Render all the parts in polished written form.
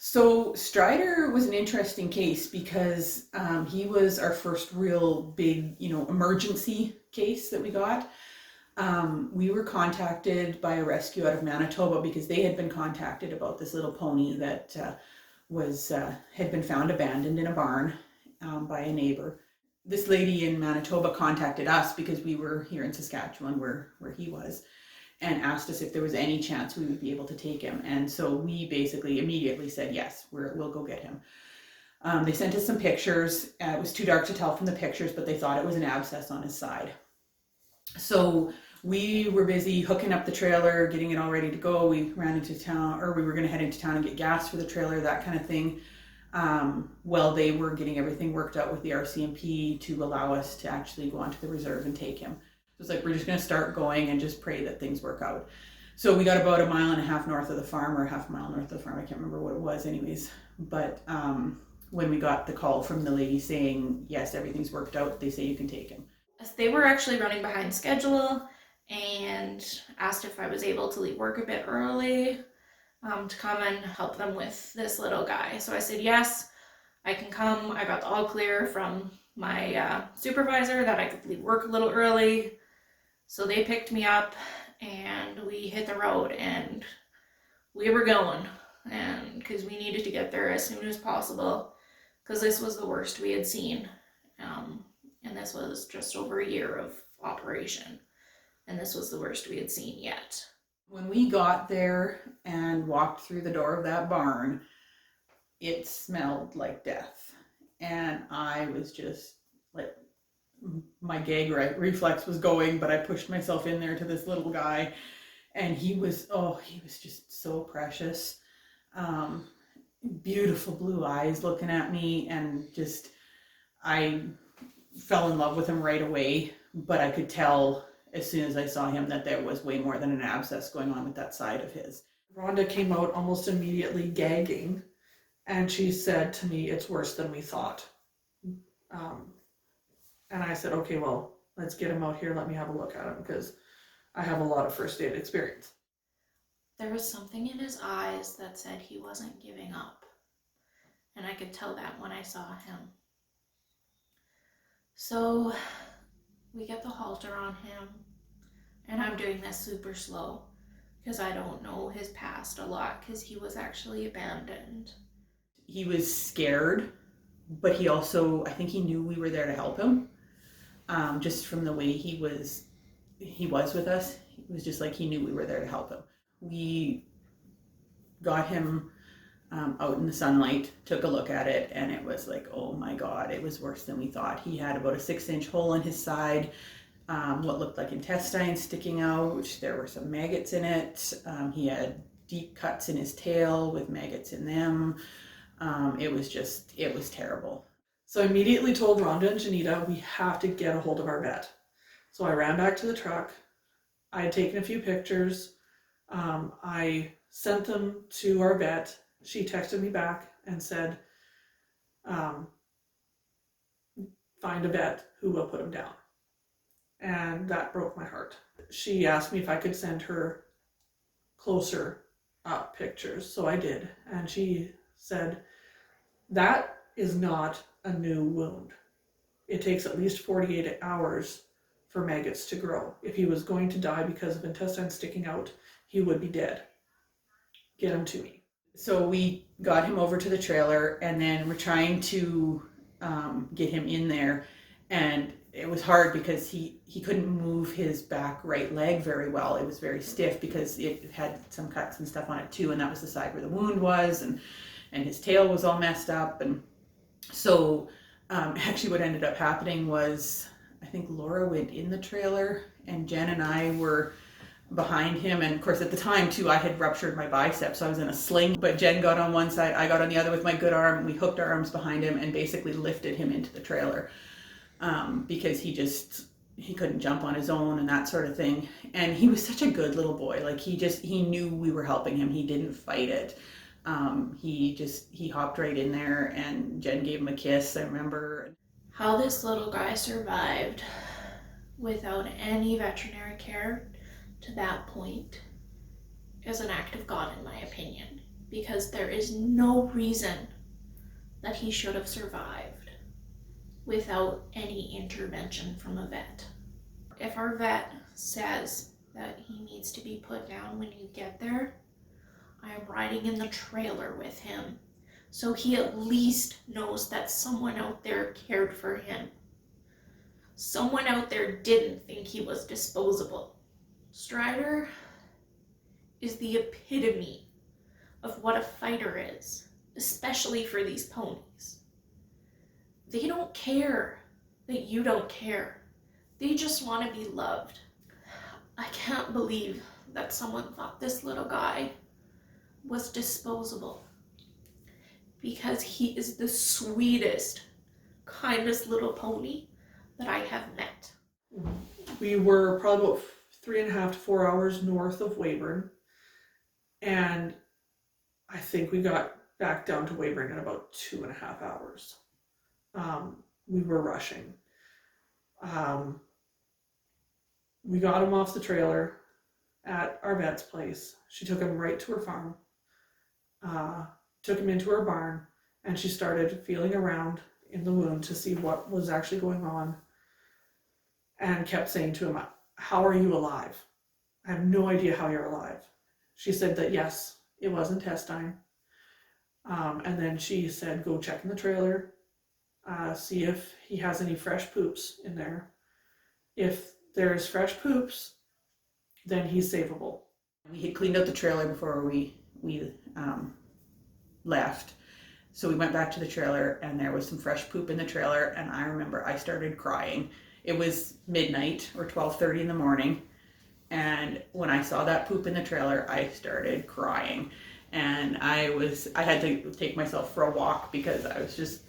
So Strider was an interesting case because he was our first real big, emergency case that we got. We were contacted by a rescue out of Manitoba because they had been contacted about this little pony that was had been found abandoned in a barn by a neighbor. This lady in Manitoba contacted us because we were here in Saskatchewan where he was, and asked us if there was any chance we would be able to take him. And so we basically immediately said, yes, we'll go get him. They sent us some pictures. It was too dark to tell from the pictures, but they thought it was an abscess on his side. So we were busy hooking up the trailer, getting it all ready to go. We ran into town, or we were going to head into town and get gas for the trailer, that kind of thing. Well, they were getting everything worked out with the RCMP to allow us to actually go onto the reserve and take him. So it's like, we're just going to start going and just pray that things work out. So we got about 1.5 miles north of the farm, or half a mile north of the farm. I can't remember what it was anyways. But when we got the call from the lady saying, yes, everything's worked out, they say you can take him. They were actually running behind schedule and asked if I was able to leave work a bit early to come and help them with this little guy. So I said, yes, I can come. I got the all clear from my supervisor that I could leave work a little early. So they picked me up and we hit the road and we were going, and because we needed to get there as soon as possible because this was the worst we had seen. And this was just over a year of operation. And this was the worst we had seen yet. When we got there and walked through the door of that barn, it smelled like death. And I was just like, my gag reflex was going, but I pushed myself in there to this little guy. And he was just so precious. Beautiful blue eyes looking at me, and just, I fell in love with him right away, but I could tell as soon as I saw him that there was way more than an abscess going on with that side of his. Rhonda came out almost immediately gagging, and she said to me, "It's worse than we thought." And I said, "Okay, well, let's get him out here. Let me have a look at him because I have a lot of first aid experience." There was something in his eyes that said he wasn't giving up. And I could tell that when I saw him. So we get the halter on him, and I'm doing this super slow because I don't know his past a lot because he was actually abandoned. He was scared, but he also, I think he knew we were there to help him. Just from the way he was with us. It was just like he knew we were there to help him. We got him out in the sunlight, took a look at it, and it was like, oh my God, it was worse than we thought. He had about a 6-inch hole in his side, what looked like intestines sticking out. There were some maggots in it. He had deep cuts in his tail with maggots in them. It was terrible. So I immediately told Rhonda and Janita, we have to get a hold of our vet. So I ran back to the truck. I had taken a few pictures. I sent them to our vet. She texted me back and said, find a vet who will put him down. And that broke my heart. She asked me if I could send her closer up pictures. So I did. And she said, that is not a new wound. It takes at least 48 hours for maggots to grow. If he was going to die because of intestines sticking out, he would be dead. Get him to me. So we got him over to the trailer, and then we're trying to get him in there, and it was hard because he couldn't move his back right leg very well. It was very stiff because it had some cuts and stuff on it too, and that was the side where the wound was, and his tail was all messed up. And so actually what ended up happening was, I think Laura went in the trailer and Jen and I were behind him, and of course at the time too I had ruptured my bicep, so I was in a sling, but Jen got on one side, I got on the other with my good arm, and we hooked our arms behind him and basically lifted him into the trailer because he couldn't jump on his own and that sort of thing. And he was such a good little boy. Like he knew we were helping him. He didn't fight it. He hopped right in there, and Jen gave him a kiss, I remember. How this little guy survived without any veterinary care to that point is an act of God, in my opinion. because there is no reason that he should have survived without any intervention from a vet. If our vet says that he needs to be put down when you get there, I am riding in the trailer with him, so he at least knows that someone out there cared for him. Someone out there didn't think he was disposable. Strider is the epitome of what a fighter is, especially for these ponies. They don't care that you don't care. They just want to be loved. I can't believe that someone thought this little guy was disposable, because he is the sweetest, kindest little pony that I have met. We were probably about 3.5 to 4 hours north of Weyburn, and I think we got back down to Weyburn in about 2.5 hours. We were rushing. We got him off the trailer at our vet's place. She took him right to her farm, took him into her barn, and she started feeling around in the wound to see what was actually going on, and kept saying to him, "How are you alive? I have no idea how you're alive." She said that yes, it was intestine. And then she said, "Go check in the trailer, see if he has any fresh poops in there. If there's fresh poops, then he's savable." We had cleaned out the trailer before we left. So we went back to the trailer and there was some fresh poop in the trailer, and I remember I started crying. It was midnight or 12:30 in the morning, and when I saw that poop in the trailer, I started crying. And I had to take myself for a walk because I was just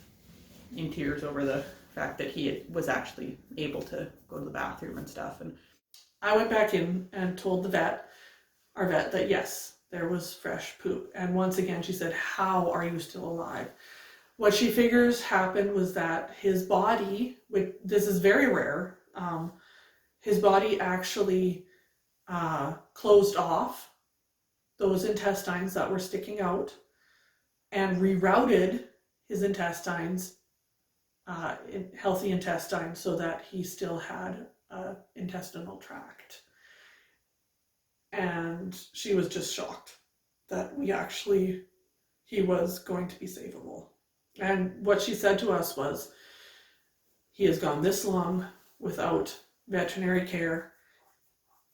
in tears over the fact that he was actually able to go to the bathroom and stuff. And I went back in and told our vet, that yes, there was fresh poop. And once again, she said, "How are you still alive?" What she figures happened was that his body, which this is very rare, his body actually closed off those intestines that were sticking out and rerouted his intestines, healthy intestines, so that he still had an intestinal tract. And she was just shocked that he was going to be savable. And what she said to us was, he has gone this long without veterinary care.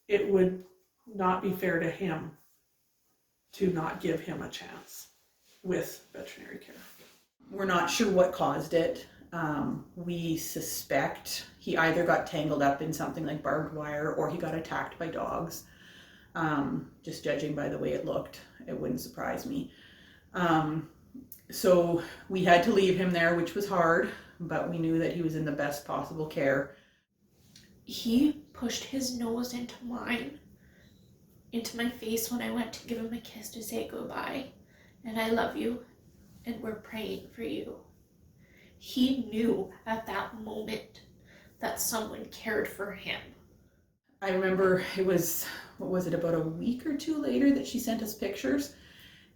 It would not be fair to him to not give him a chance with veterinary care. we're not sure what caused it. We suspect he either got tangled up in something like barbed wire or he got attacked by dogs. Just judging by the way it looked, it wouldn't surprise me. So we had to leave him there, which was hard, but we knew that he was in the best possible care. He pushed his nose into mine, into my face when I went to give him a kiss to say goodbye, and I love you, and we're praying for you. He knew at that moment that someone cared for him. I remember it was, about a week or two later that she sent us pictures,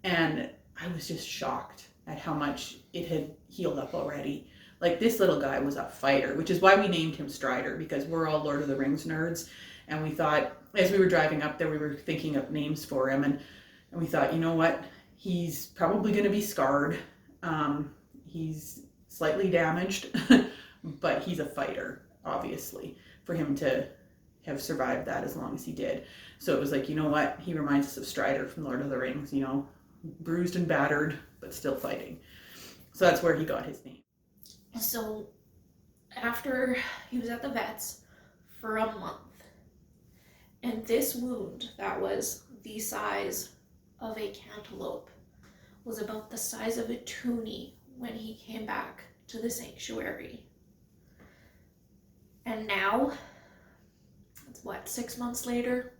and I was just shocked at how much it had healed up already. Like, this little guy was a fighter, which is why we named him Strider, because we're all Lord of the Rings nerds, and we thought, as we were driving up there, we were thinking of names for him, and we thought, you know what, he's probably going to be scarred. He's slightly damaged, but he's a fighter, obviously, for him to have survived that as long as he did. So it was like, you know what, he reminds us of Strider from Lord of the Rings, you know, bruised and battered, but still fighting. So that's where he got his name. So after he was at the vet's for a month, and this wound that was the size of a cantaloupe was about the size of a toonie when he came back to the sanctuary. And now, it's what, 6 months later?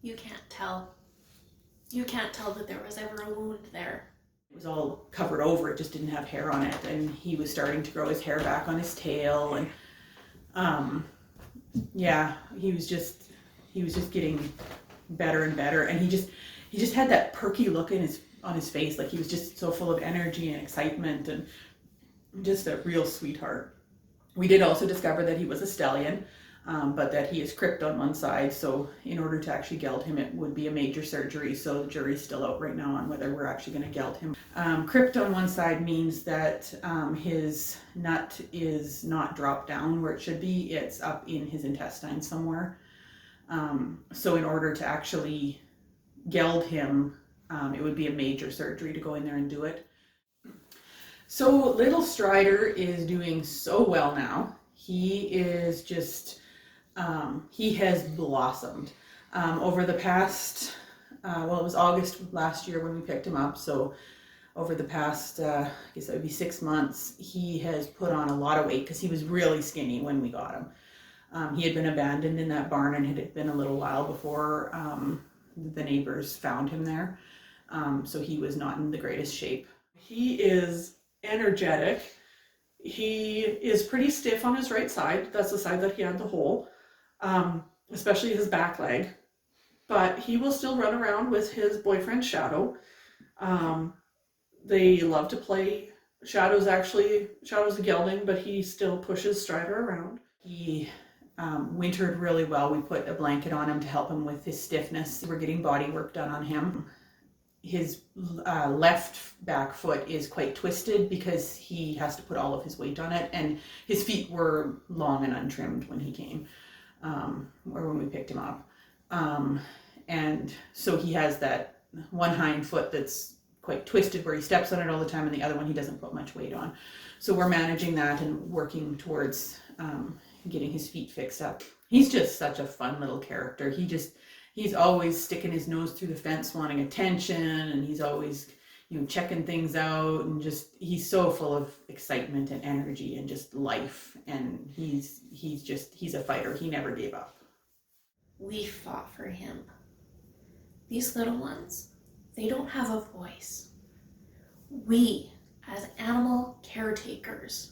You can't tell. You can't tell that there was ever a wound there. It was all covered over, it just didn't have hair on it, and he was starting to grow his hair back on his tail, and yeah, he was just getting better and better, and he just had that perky look on his face, like he was just so full of energy and excitement, and just a real sweetheart. We did also discover that he was a stallion, but that he is cripped on one side, so in order to actually geld him, it would be a major surgery, so the jury's still out right now on whether we're actually going to geld him. Cripped on one side means that his nut is not dropped down where it should be, it's up in his intestine somewhere. So in order to actually geld him, it would be a major surgery to go in there and do it. So little Strider is doing so well now. He is just, he has blossomed. Over the past, it was August last year when we picked him up, so over the past, I guess that would be 6 months, he has put on a lot of weight because he was really skinny when we got him. He had been abandoned in that barn, and it had been a little while before the neighbors found him there. So he was not in the greatest shape. He is energetic. He is pretty stiff on his right side. That's the side that he had the hole, especially his back leg. But he will still run around with his boyfriend Shadow. They love to play. Shadow's a gelding, but he still pushes Strider around. He wintered really well. We put a blanket on him to help him with his stiffness. We're getting body work done on him. His left back foot is quite twisted because he has to put all of his weight on it, and his feet were long and untrimmed when he came, or when we picked him up. And so he has that one hind foot that's quite twisted where he steps on it all the time, and the other one he doesn't put much weight on. So we're managing that and working towards getting his feet fixed up. He's just such a fun little character. He's always sticking his nose through the fence wanting attention, and he's always, checking things out, and he's so full of excitement and energy and just life, and he's a fighter. He never gave up. We fought for him. These little ones, they don't have a voice. We, as animal caretakers,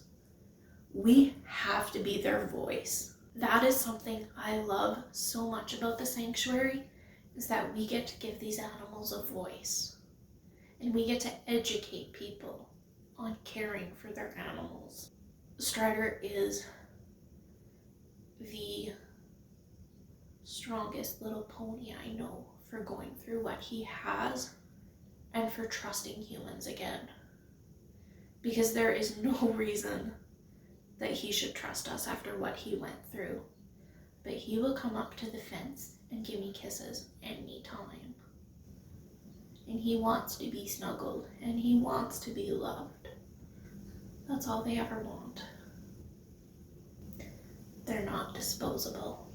we have to be their voice. That is something I love so much about the sanctuary, is that we get to give these animals a voice. And we get to educate people on caring for their animals. Strider is the strongest little pony I know for going through what he has and for trusting humans again. Because there is no reason that he should trust us after what he went through. But he will come up to the fence and give me kisses anytime. And he wants to be snuggled, and he wants to be loved. That's all they ever want. They're not disposable.